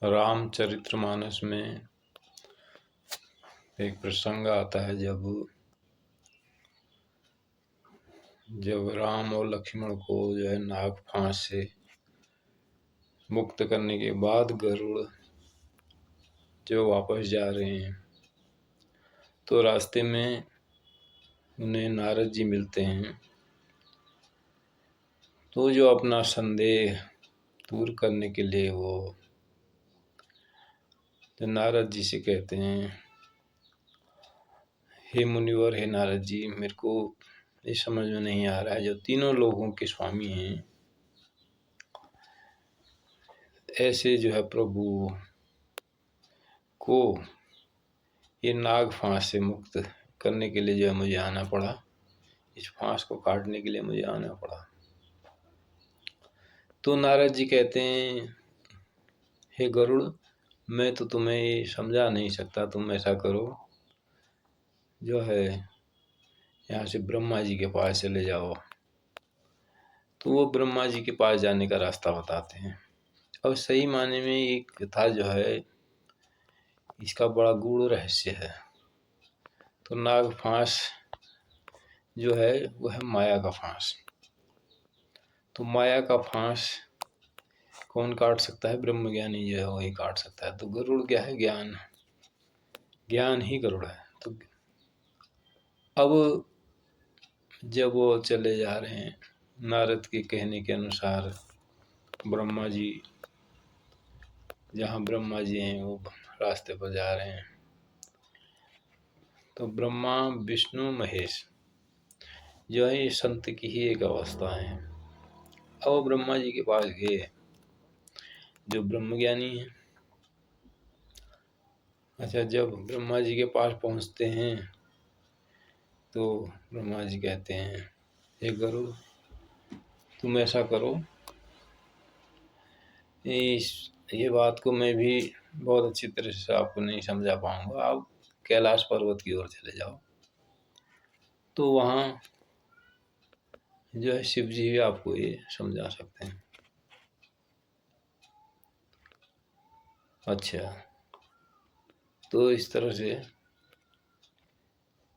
रामचरितमानस में एक प्रसंग आता है जब राम और लक्ष्मण को जो है नाग फांस से मुक्त करने के बाद गरुड़ जो वापस जा रहे हैं, तो रास्ते में उन्हें नारद जी मिलते हैं। तो जो अपना संदेह दूर करने के लिए वो जो नारद जी से कहते हैं, हे मुनिवर, हे नारद जी, मेरे को ये समझ में नहीं आ रहा है, जो तीनों लोगों के स्वामी हैं, ऐसे जो है प्रभु को ये नाग फांस से मुक्त करने के लिए जो है मुझे आना पड़ा, इस फांस को काटने के लिए मुझे आना पड़ा। तो नारद जी कहते हैं, हे गरुड़, मैं तो तुम्हें ये समझा नहीं सकता, तुम ऐसा करो, जो है यहाँ से ब्रह्मा जी के पास चले जाओ। तो वो ब्रह्मा जी के पास जाने का रास्ता बताते हैं। अब सही मायने में ये कथा जो है, इसका बड़ा गूढ़ रहस्य है। तो नाग फांस जो है वो है माया का फांस। तो माया का फांस कौन काट सकता है? ब्रह्मज्ञानी जो है वही काट सकता है। तो गरुड़ क्या है? ज्ञान, ज्ञान ही गरुड़ है। तो अब जब वो चले जा रहे हैं, नारद के कहने के अनुसार ब्रह्मा जी, जहाँ ब्रह्मा जी हैं वो रास्ते पर जा रहे हैं, तो ब्रह्मा विष्णु महेश जो है ये संत की ही एक अवस्था है। अब वो ब्रह्मा जी के पास गए जो ब्रह्मज्ञानी है। अच्छा, जब ब्रह्मा जी के पास पहुँचते हैं तो ब्रह्मा जी कहते हैं, हे गरुड़, तुम ऐसा करो, ये बात को मैं भी बहुत अच्छी तरह से आपको नहीं समझा पाऊंगा, आप कैलाश पर्वत की ओर चले जाओ। तो वहाँ जो है शिव जी भी आपको ये समझा सकते हैं। अच्छा, तो इस तरह से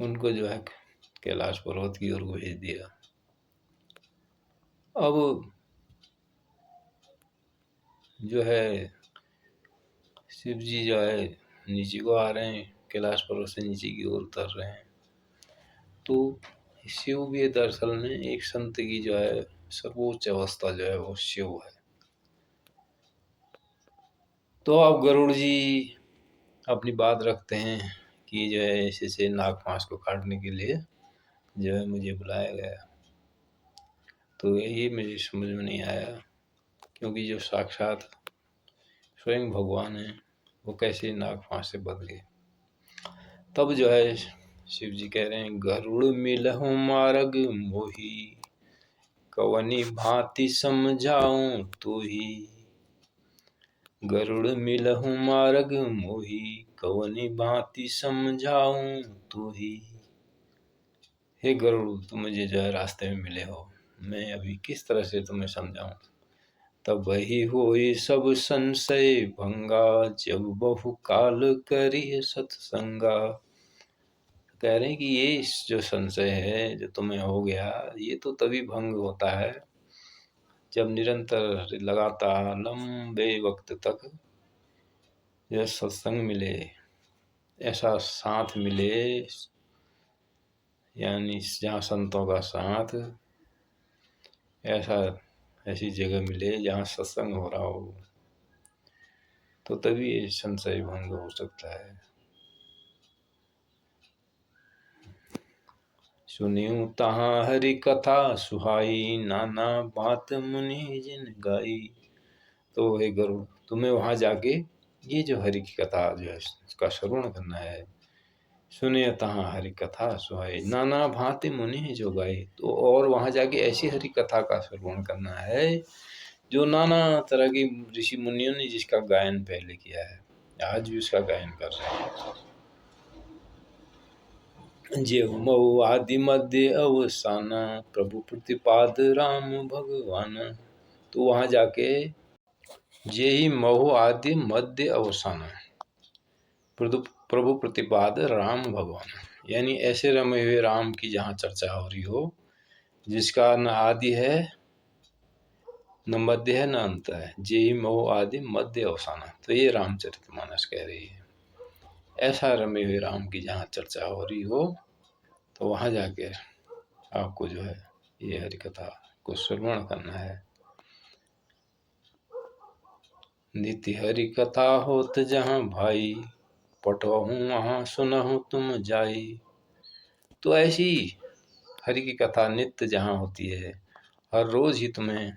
उनको जो है कैलाश पर्वत की ओर भेज दिया। अब जो है शिव जी जो है नीचे को आ रहे हैं, कैलाश पर्वत से नीचे की ओर उतर रहे हैं। तो शिव भी दरअसल में एक संत की जो है सर्वोच्च अवस्था जो है वो शिव है। तो अब गरुड़ जी अपनी बात रखते हैं कि जो है ऐसे से नाग फांस को काटने के लिए जो है मुझे बुलाया गया। तो यही मुझे समझ में नहीं आया, क्योंकि जो साक्षात स्वयं भगवान है वो कैसे नाग फांस से बच गए। तब जो है शिव जी कह रहे हैं, गरुड़ मिलहु मार्ग मोही, कवनी भांति समझाऊं तो ही। गरुड़ मिलहु मार्ग मोही, कवनी भांति समझाऊं तो ही। हे गरुड़, तुम मुझे जो है रास्ते में मिले हो, मैं अभी किस तरह से तुम्हें समझाऊं। तब ही होई सब संशय भंगा, जब बहु काल करी सत्संगा। कह रहे हैं कि ये जो संशय है जो तुम्हें हो गया, ये तो तभी भंग होता है जब निरंतर लगातार लंबे वक्त तक यह सत्संग मिले, ऐसा साथ मिले, यानी जहाँ संतों का साथ, ऐसी जगह मिले जहाँ सत्संग हो रहा हो, तो तभी ये संशय भंग हो सकता है। सुनियो तहाँ हरि कथा सुहाई, नाना बात मुनि जिन गाई। तो हे गरुड़, तुम्हें वहाँ जाके ये जो हरि की कथा जो है उसका श्रवण करना है। सुनिए तहाँ हरि कथा सुहाई, नाना भांति मुनि जो गाई। तो और वहाँ जाके ऐसी हरि कथा का श्रवण करना है जो नाना तरह की ऋषि मुनियों ने जिसका गायन पहले किया है, आज भी उसका गायन कर रहे हैं। जेहु मऊ आदि मध्य अवसाना, प्रभु प्रतिपाद राम भगवान। तो वहाँ जाके जेहि महु आदि मध्य अवसान, प्रभु प्रतिपाद राम भगवान। यानी ऐसे रमे हुए राम की जहाँ चर्चा हो रही हो, जिसका न आदि है न मध्य है न अंत है, जेहि महु आदि मध्य अवसान, तो ये रामचरितमानस कह रही है। ऐसा रमे हुए राम की जहाँ चर्चा हो रही हो, तो वहाँ जाके आपको जो है ये हरि कथा को श्रवण करना है। नित्य हरि कथा होत जहाँ भाई, पठहूँ वहाँ सुनहु तुम जाई। तो ऐसी हरि की कथा नित्य जहाँ होती है, हर रोज ही तुम्हें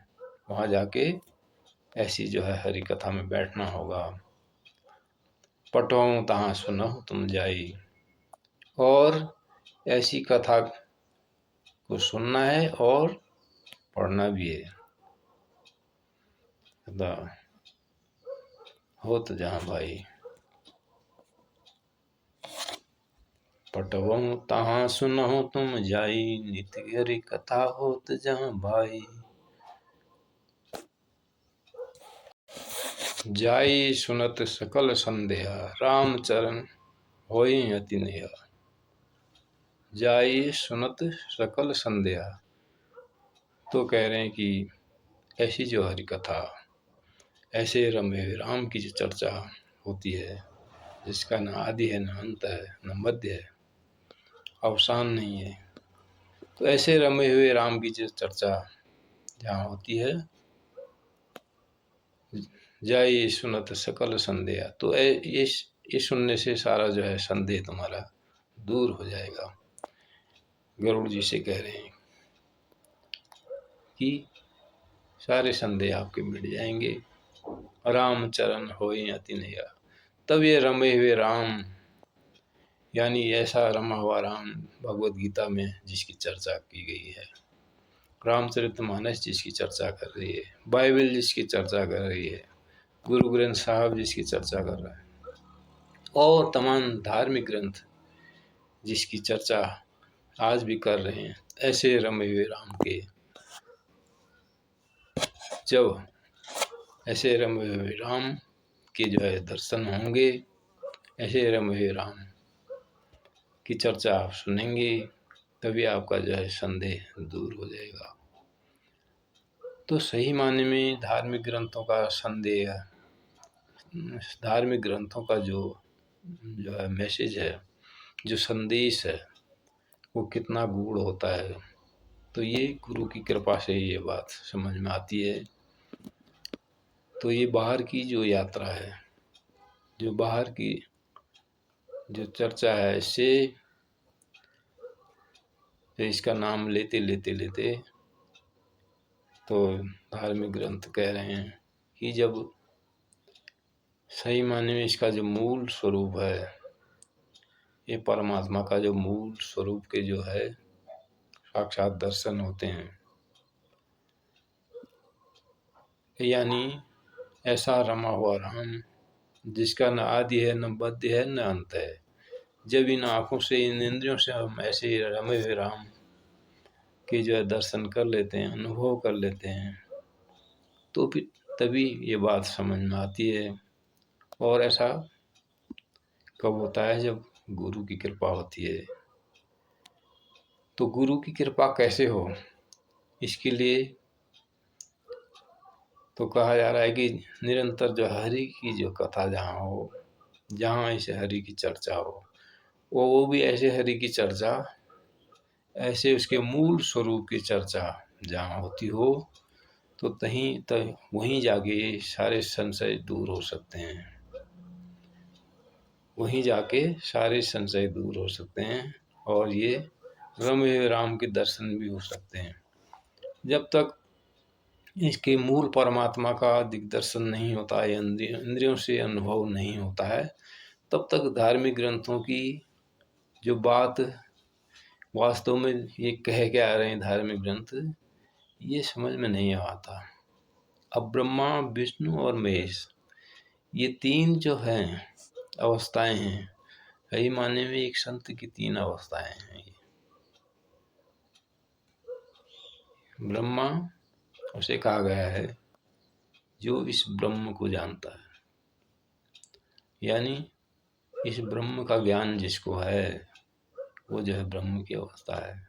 वहाँ जाके ऐसी जो है हरि कथा में बैठना होगा। पठहूँ तहाँ सुनहु तुम जाई, और ऐसी कथा को सुनना है और पढ़ना भी है। होत जहाँ भाई, पठहूँ तहाँ सुनहु तुम जाई, नित्य हरि कथा होत जहाँ भाई। जाई सुनत सकल संदेहा, राम चरण होई अति नेहा। जाई सुनत सकल संदेहा, तो कह रहे हैं कि ऐसी जो हरि कथा, ऐसे रमे राम की जो चर्चा होती है, जिसका न आदि है न अंत है न मध्य है, अवसान नहीं है, तो ऐसे रमे हुए राम की जो चर्चा जहाँ होती है, जाई सुनत सकल संदेह, तो ये सुनने से सारा जो है संदेह तुम्हारा दूर हो जाएगा। गरुड़ जी से कह रहे हैं कि सारे संदेह आपके मिट जाएंगे। राम चरण होए अति नया, तब ये रमे हुए राम, यानी ऐसा रमा हुआ राम भगवत गीता में जिसकी चर्चा की गई है, रामचरितमानस जिसकी चर्चा कर रही है, बाइबल जिसकी चर्चा कर रही है, गुरु ग्रंथ साहब जिसकी चर्चा कर रहा है, और तमाम धार्मिक ग्रंथ जिसकी चर्चा आज भी कर रहे हैं, ऐसे रमे हुए राम के जब ऐसे रमे हुए राम के जो है दर्शन होंगे, ऐसे रमे हुए राम की चर्चा आप सुनेंगे, तभी आपका जो है संदेह दूर हो जाएगा। तो सही मायने में धार्मिक ग्रंथों का संदेह, धार्मिक ग्रंथों का जो है मैसेज है, जो संदेश है, वो कितना गूढ़ होता है, तो ये गुरु की कृपा से ये बात समझ में आती है। तो ये बाहर की जो यात्रा है, जो बाहर की जो चर्चा है, इससे इसका नाम लेते लेते लेते तो धार्मिक ग्रंथ कह रहे हैं कि जब सही मायने में इसका जो मूल स्वरूप है, ये परमात्मा का जो मूल स्वरूप के जो है साक्षात दर्शन होते हैं, यानी ऐसा रमा हुआ राम जिसका न आदि है न मध्य है न अंत है। जब इन आँखों से, इन इंद्रियों से हम ऐसे रमे हुए राम के जो है दर्शन कर लेते हैं, अनुभव कर लेते हैं, तो फिर तभी ये बात समझ में आती है। और ऐसा कब होता है? जब गुरु की कृपा होती है। तो गुरु की कृपा कैसे हो, इसके लिए तो कहा जा रहा है कि निरंतर जो हरि की जो कथा जहाँ हो, जहाँ ऐसे हरि की चर्चा हो, वो भी ऐसे हरि की चर्चा, ऐसे उसके मूल स्वरूप की चर्चा जहाँ होती हो, तो वहीं जाके सारे संशय दूर हो सकते हैं। वहीं जाके सारे संशय दूर हो सकते हैं और ये रमे राम के दर्शन भी हो सकते हैं। जब तक इसके मूल परमात्मा का दिग्दर्शन नहीं होता है, इंद्रियों से अनुभव नहीं होता है, तब तक धार्मिक ग्रंथों की जो बात वास्तव में ये कह के आ रहे हैं धार्मिक ग्रंथ, ये समझ में नहीं आता। अब ब्रह्मा, विष्णु और महेश, ये तीन जो हैं अवस्थाएं हैं, सही मायने में एक संत की तीन अवस्थाएं हैं। ये ब्रह्मा, उसे कहा गया है जो इस ब्रह्म को जानता है, यानी इस ब्रह्म का ज्ञान जिसको है वो जो है ब्रह्म की अवस्था है।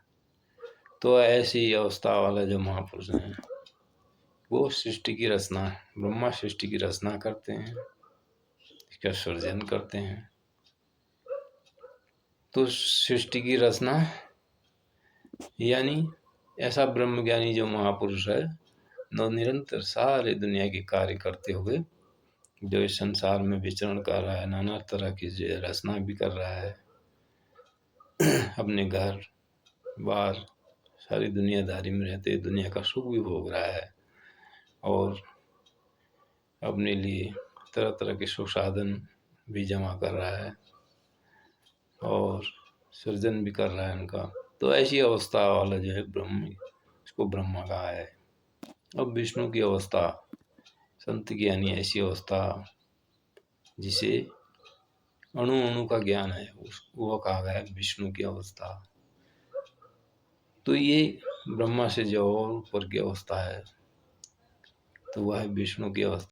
तो ऐसी अवस्था वाला जो महापुरुष हैं वो सृष्टि की रचना, ब्रह्मा सृष्टि की रचना करते हैं, इसका सृजन करते हैं। तो सृष्टि की रचना यानी ऐसा ब्रह्मज्ञानी जो महापुरुष है जो निरंतर सारे दुनिया के कार्य करते हुए जो इस संसार में विचरण कर रहा है, नाना तरह की रचना भी कर रहा है, अपने घर बार सारी दुनियादारी में रहते दुनिया का सुख भी भोग रहा है और अपने लिए तरह तरह के सुख साधन भी जमा कर रहा है और सृजन भी कर रहा है उनका। तो ऐसी अवस्था वाला जो है ब्रह्म, इसको ब्रह्मा कहा है। अब विष्णु की अवस्था, संत की यानी ऐसी अवस्था जिसे अणु अणु का ज्ञान है, वो कहा गया है विष्णु की अवस्था। तो ये ब्रह्मा से जो और ऊपर की अवस्था है तो वह है विष्णु की अवस्था।